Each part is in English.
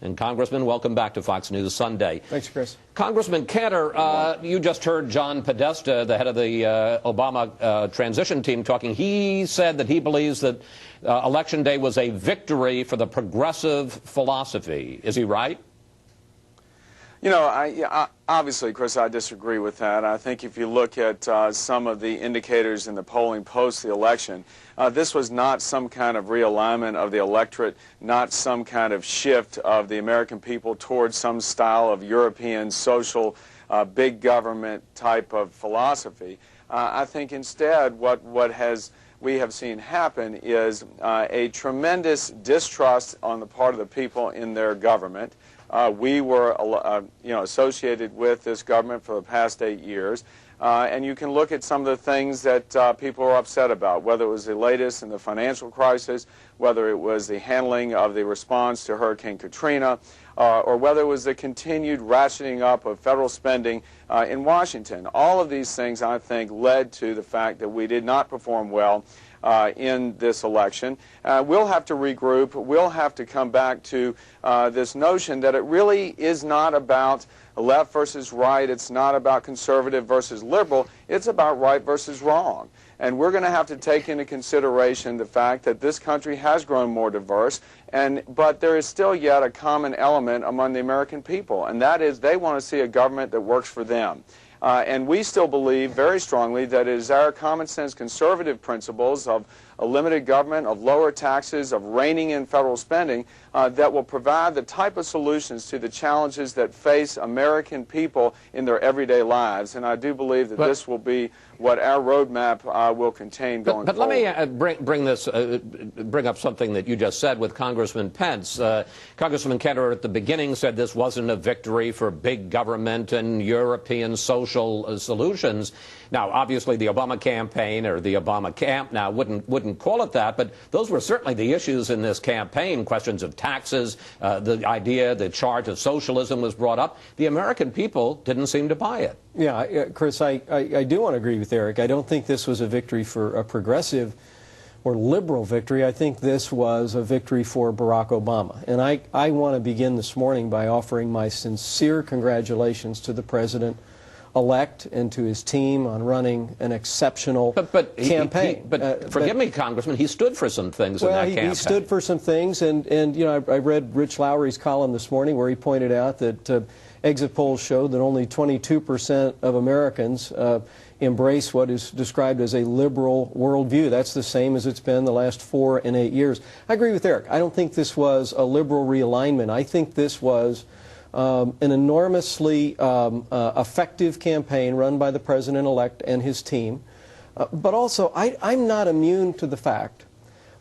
And Congressman, welcome back to Fox News Sunday. Thanks, Chris. Congressman Cantor, you just heard John Podesta, the head of the Obama transition team, talking. He said that he believes that Election Day was a victory for the progressive philosophy. Is he right? You know, obviously, Chris, I disagree with that. I think if you look at some of the indicators in the polling post the election, this was not some kind of realignment of the electorate, not some kind of shift of the American people towards some style of European social big government type of philosophy. I think instead what we have seen happen is a tremendous distrust on the part of the people in their government. We were associated with this government for the past 8 years. And you can look at some of the things that people are upset about, whether it was the latest in the financial crisis, whether it was the handling of the response to Hurricane Katrina, or whether it was the continued ratcheting up of federal spending in Washington. All of these things, I think, led to the fact that we did not perform well in this election. We'll have to regroup. We'll have to come back to this notion that it really is not about left versus right. It's not about conservative versus liberal. It's about right versus wrong. And we're going to have to take into consideration the fact that this country has grown more diverse, but there is still yet a common element among the American people, and that is they want to see a government that works for them. And we still believe very strongly that it is our common sense conservative principles of a limited government, of lower taxes, of reining in federal spending that will provide the type of solutions to the challenges that face American people in their everyday lives. And I do believe that this will be what our roadmap will contain going forward. But let me bring up something that you just said with Congressman Pence. Congressman Cantor at the beginning said this wasn't a victory for big government and European social solutions. Now, obviously, the Obama campaign or the Obama camp now wouldn't call it that, but those were certainly the issues in this campaign, questions of taxes, the idea, the charge of socialism was brought up. The American people didn't seem to buy it. Yeah, Chris, I do want to agree with Eric. I don't think this was a victory for a progressive or liberal victory. I think this was a victory for Barack Obama. And I want to begin this morning by offering my sincere congratulations to the President-elect and to his team on running an exceptional campaign. But forgive me, Congressman, he stood for some things in that campaign. He stood for some things, and you know, I read Rich Lowry's column this morning where he pointed out that exit polls showed that only 22% of Americans embrace what is described as a liberal worldview. That's the same as it's been the last 4 and 8 years. I agree with Eric. I don't think this was a liberal realignment. I think this was an enormously effective campaign run by the President-elect and his team. But also, I'm not immune to the fact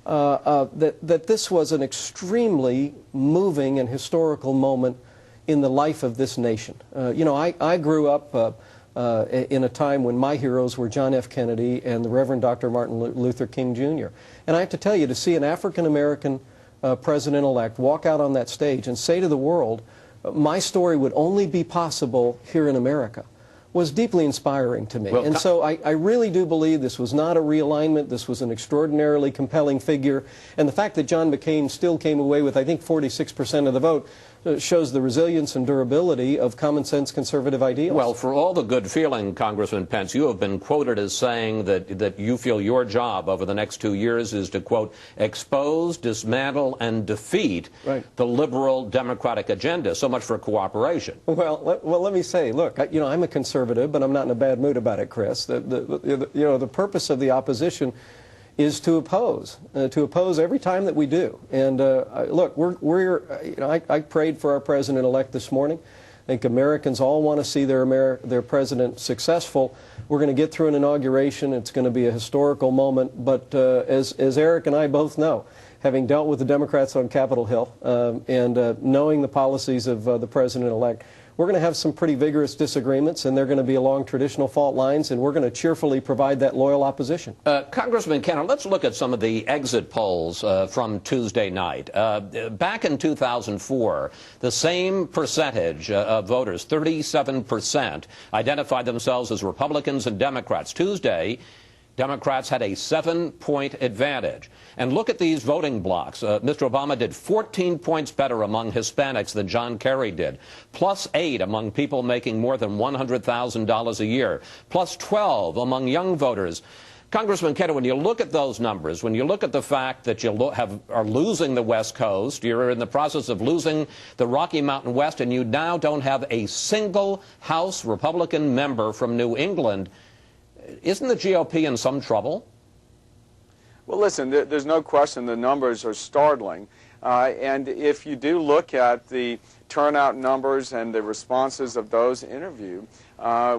that this was an extremely moving and historical moment in the life of this nation. You know, I grew up in a time when my heroes were John F. Kennedy and the Reverend Dr. Martin Luther King, Jr. And I have to tell you, to see an African-American President-elect walk out on that stage and say to the world, my story would only be possible here in America, was deeply inspiring to me. Well, and so I really do believe this was not a realignment. This was an extraordinarily compelling figure. And the fact that John McCain still came away with, I think, 46% of the vote shows the resilience and durability of common sense conservative ideals. Well, for all the good feeling, Congressman Pence, you have been quoted as saying that you feel your job over the next 2 years is to, quote, expose, dismantle, and defeat the liberal Democratic agenda. So much for cooperation. Well, let me say, look, you know, I'm a conservative, but I'm not in a bad mood about it, Chris. The purpose of the opposition is to oppose every time that we do. And look, I prayed for our President-elect this morning. I think Americans all want to see their president successful. We're going to get through an inauguration. It's going to be a historical moment. But as Eric and I both know, having dealt with the Democrats on Capitol Hill and knowing the policies of the President-elect, we're going to have some pretty vigorous disagreements, and they're going to be along traditional fault lines, and we're going to cheerfully provide that loyal opposition. Congressman Cantor, let's look at some of the exit polls from Tuesday night. Back in 2004, the same percentage of voters, 37%, identified themselves as Republicans and Democrats. Tuesday, Democrats had a 7-point advantage. And look at these voting blocks. Mr. Obama did 14 points better among Hispanics than John Kerry did, plus 8 among people making more than $100,000 a year, plus 12 among young voters. Congressman Cantor, when you look at those numbers, when you look at the fact that you are losing the West Coast, you're in the process of losing the Rocky Mountain West, and you now don't have a single House Republican member from New England, isn't the GOP in some trouble? Well, listen, there's no question the numbers are startling. And if you do look at the turnout numbers and the responses of those interviewed,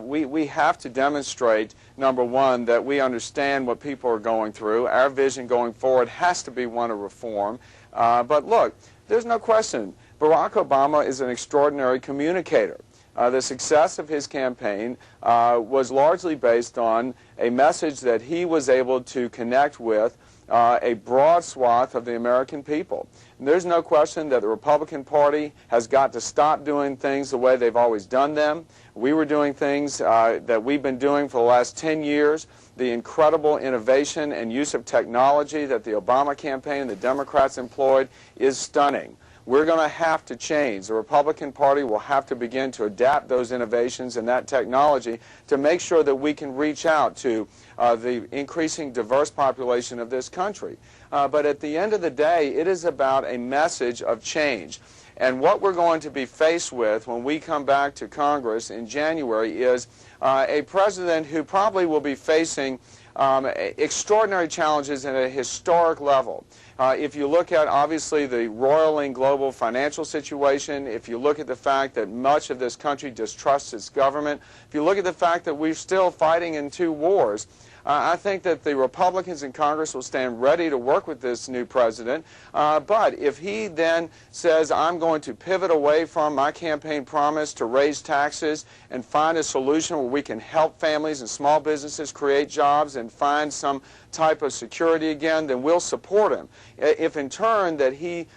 we have to demonstrate, number one, that we understand what people are going through. Our vision going forward has to be one of reform. But look, there's no question, Barack Obama is an extraordinary communicator. The success of his campaign was largely based on a message that he was able to connect with a broad swath of the American people. And there's no question that the Republican Party has got to stop doing things the way they've always done them. We were doing things that we've been doing for the last 10 years. The incredible innovation and use of technology that the Obama campaign and the Democrats employed is stunning. We're going to have to change. The Republican Party will have to begin to adapt those innovations and that technology to make sure that we can reach out to the increasing diverse population of this country. But at the end of the day, it is about a message of change. And what we're going to be faced with when we come back to Congress in January is a president who probably will be facing extraordinary challenges at a historic level. If you look at, obviously, the roiling global financial situation, if you look at the fact that much of this country distrusts its government, if you look at the fact that we're still fighting in 2 wars, I think that the Republicans in Congress will stand ready to work with this new president. But if he then says, I'm going to pivot away from my campaign promise to raise taxes and find a solution where we can help families and small businesses create jobs and find some type of security again, then we'll support him. If in turn that he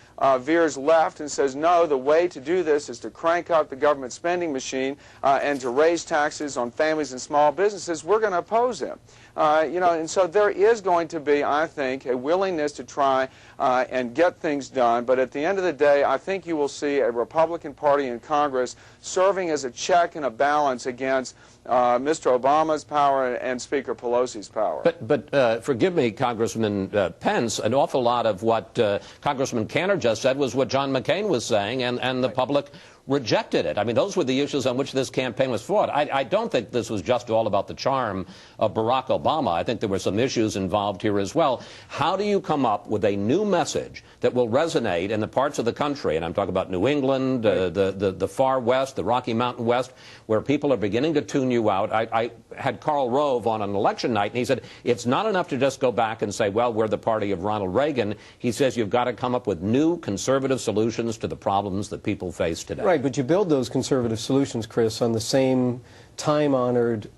veers left and says, no, the way to do this is to crank up the government spending machine and to raise taxes on families and small businesses, we're going to oppose him. And so there is going to be, I think, a willingness to try and get things done. But at the end of the day, I think you will see a Republican Party in Congress serving as a check and a balance against Mr. Obama's power and Speaker Pelosi's power. But forgive me, Congressman Pence, an awful lot of what Congressman Cantor just said was what John McCain was saying, and the public rejected it. I mean, those were the issues on which this campaign was fought. I don't think this was just all about the charm of Barack Obama. I think there were some issues involved here as well. How do you come up with a new message that will resonate in the parts of the country, and I'm talking about New England, the far west, the Rocky Mountain West, where people are beginning to tune you out? I had Karl Rove on an election night, and he said, it's not enough to just go back and say, well, we're the party of Ronald Reagan. He says you've got to come up with new conservative solutions to the problems that people face today. Right, but you build those conservative solutions, Chris, on the same time-honored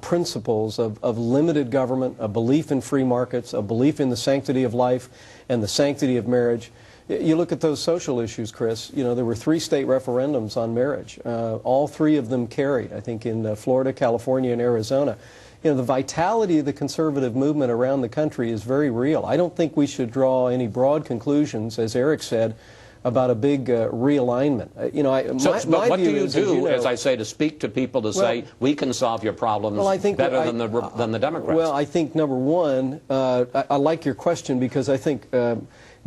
principles of limited government, a belief in free markets, a belief in the sanctity of life and the sanctity of marriage. You look at those social issues, Chris. You know, there were 3 state referendums on marriage. All 3 of them carried, I think, in Florida, California, and Arizona. You know, the vitality of the conservative movement around the country is very real. I don't think we should draw any broad conclusions, as Eric said, about a big realignment. But what do you do, as I say, to speak to people to say, we can solve your problems better than the Democrats? Well, I think, number one, I like your question because I think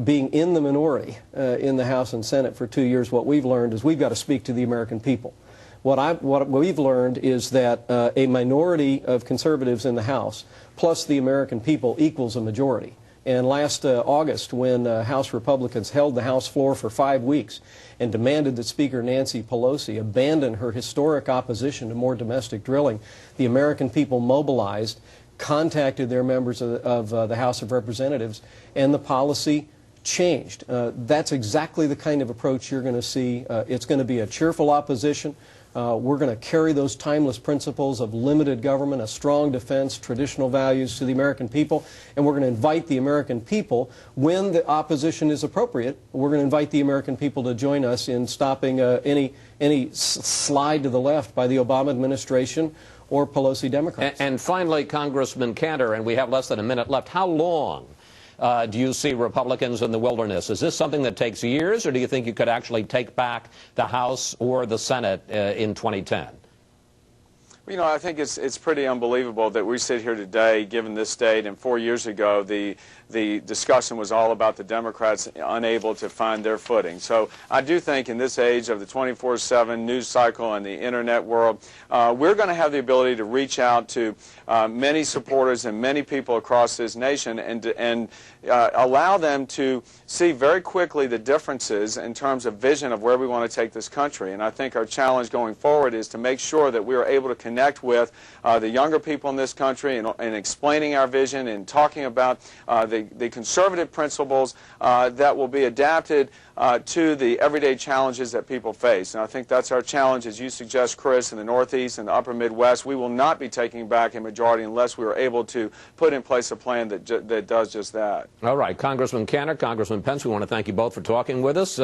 being in the minority in the House and Senate for 2 years, what we've learned is we've got to speak to the American people. What we've learned is that a minority of conservatives in the House plus the American people equals a majority. And last August, when House Republicans held the House floor for 5 weeks and demanded that Speaker Nancy Pelosi abandon her historic opposition to more domestic drilling, the American people mobilized, contacted their members of the House of Representatives, and the policy changed. That's exactly the kind of approach you're going to see. It's going to be a cheerful opposition. We're going to carry those timeless principles of limited government, a strong defense, traditional values to the American people, and we're going to invite the American people, when the opposition is appropriate, we're going to invite the American people to join us in stopping any slide to the left by the Obama administration or Pelosi Democrats. And finally, Congressman Cantor, and we have less than a minute left, how long do you see Republicans in the wilderness? Is this something that takes years, or do you think you could actually take back the House or the Senate in 2010? You know, I think it's pretty unbelievable that we sit here today, given this state, and 4 years ago the discussion was all about the Democrats unable to find their footing. So I do think in this age of the 24/7 news cycle and the internet world, we're going to have the ability to reach out to many supporters and many people across this nation and allow them to see very quickly the differences in terms of vision of where we want to take this country. And I think our challenge going forward is to make sure that we are able to connect with the younger people in this country and explaining our vision and talking about the conservative principles that will be adapted to the everyday challenges that people face. And I think that's our challenge, as you suggest, Chris, in the Northeast and the Upper Midwest. We will not be taking back a majority unless we are able to put in place a plan that does just that. All right. Congressman Cantor, Congressman Pence, we want to thank you both for talking with us.